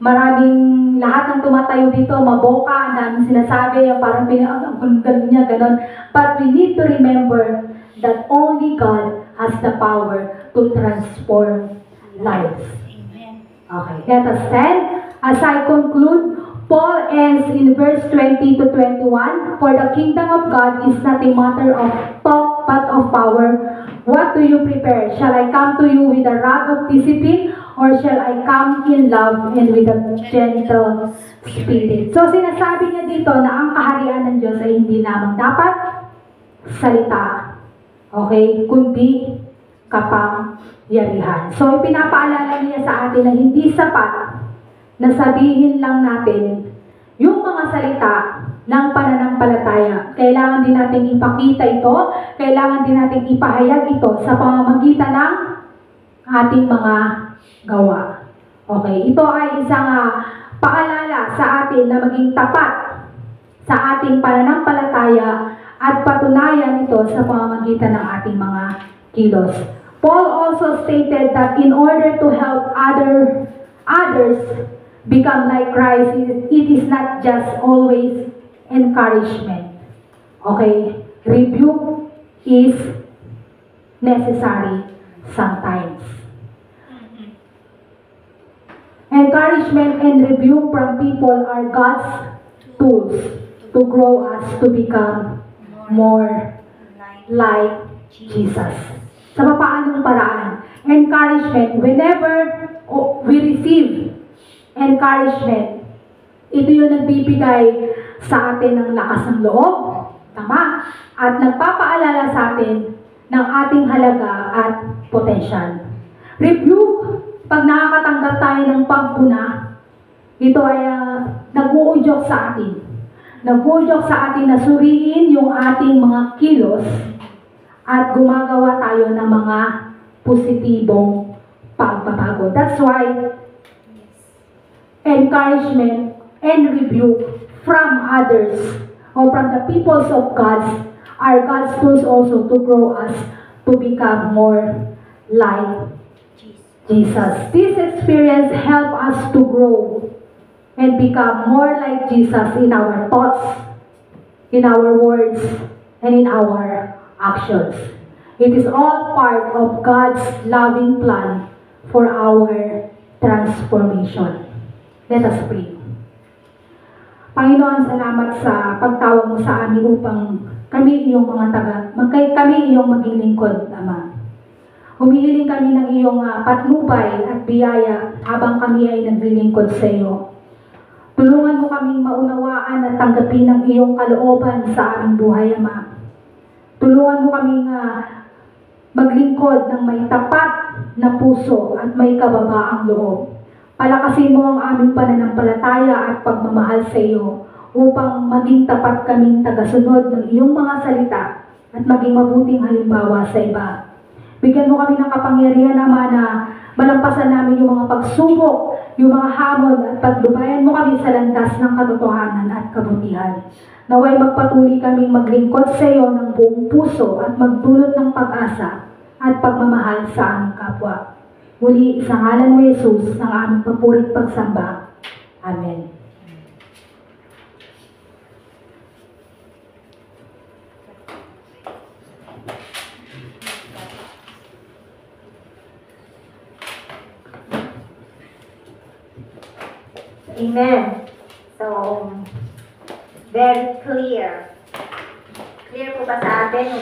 Maraming lahat ng tumatayo dito, maboka, ang daming sinasabi, parang pinag-galing niya, ganon. But we need to remember that only God has the power to transform lives. Okay, let us stand. As I conclude, Paul ends in verse 20 to 21, for the kingdom of God is not a matter of talk but of power. What do you prefer? Shall I come to you with a rod of discipline, or shall I come in love and with a gentle spirit? So sinasabi niya dito na ang kaharian ng Diyos ay hindi lamang dapat salita, okay, kundi kapangyarihan. So ipinapaalala niya sa atin na hindi sapat na sabihin lang natin yung mga salita ng pananampalataya. Kailangan din natin ipakita ito, kailangan din natin ipahayag ito sa pamamagitan ng ating mga gawa. Okay, ito ay isang paalala sa atin na maging tapat sa ating pananampalataya at patunayan ito sa pamamagitan ng ating mga kilos. Paul also stated that in order to help others become like Christ, it is not just always encouragement. Okay? Rebuke is necessary sometimes. Encouragement and rebuke from people are God's tools to grow us to become more like Jesus. Sa paanong paraan? Encouragement, whenever we receive encouragement, ito yung nagbibigay sa atin ng lakas ng loob, tama? At nagpapaalala sa atin ng ating halaga at potensyal. Rebuke, pag nakakatanggap tayo ng pagpuna, ito ay nag-uudyok sa atin. Nag-uudyok sa atin na suriin yung ating mga kilos at gumagawa tayo ng mga positibong pagbabago. That's why encouragement and rebuke from others or from the peoples of God are God's tools also to grow us to become more like Jesus. This experience help us to grow and become more like Jesus in our thoughts, in our words, and in our actions. It is all part of God's loving plan for our transformation. Let us pray. Panginoon, salamat sa pagtawag mo sa amin upang kami iyong kami iyong maging lingkod, Ama. Humihiling kami ng iyong patnubay at biyaya habang kami ay naglilingkod sa iyo. Tulungan mo kaming maunawaan at tanggapin ang iyong kalooban sa aming buhay, Ama. Tulungan mo kaming maglingkod ng may tapat na puso at may kababaang loob. Palakasin mo ang aming pananampalataya at pagmamahal sa iyo upang maging tapat kaming tagasunod ng iyong mga salita at maging mabuting halimbawa sa iba. Bigyan mo kami ng kapangyarihan, Ama, na malampasan namin yung mga pagsubok, yung mga hamon at paglubayan mo kami sa landas ng katotohanan at kabutihan. Naway magpatuloy kaming maglingkod sa iyo ng buong puso at magdulot ng pag-asa at pagmamahal sa aming kapwa. Muli, sa ngalan mo, Jesus, ng aming papurit pagsamba. Amen. Amen. So, very clear. Clear po ba sa atin?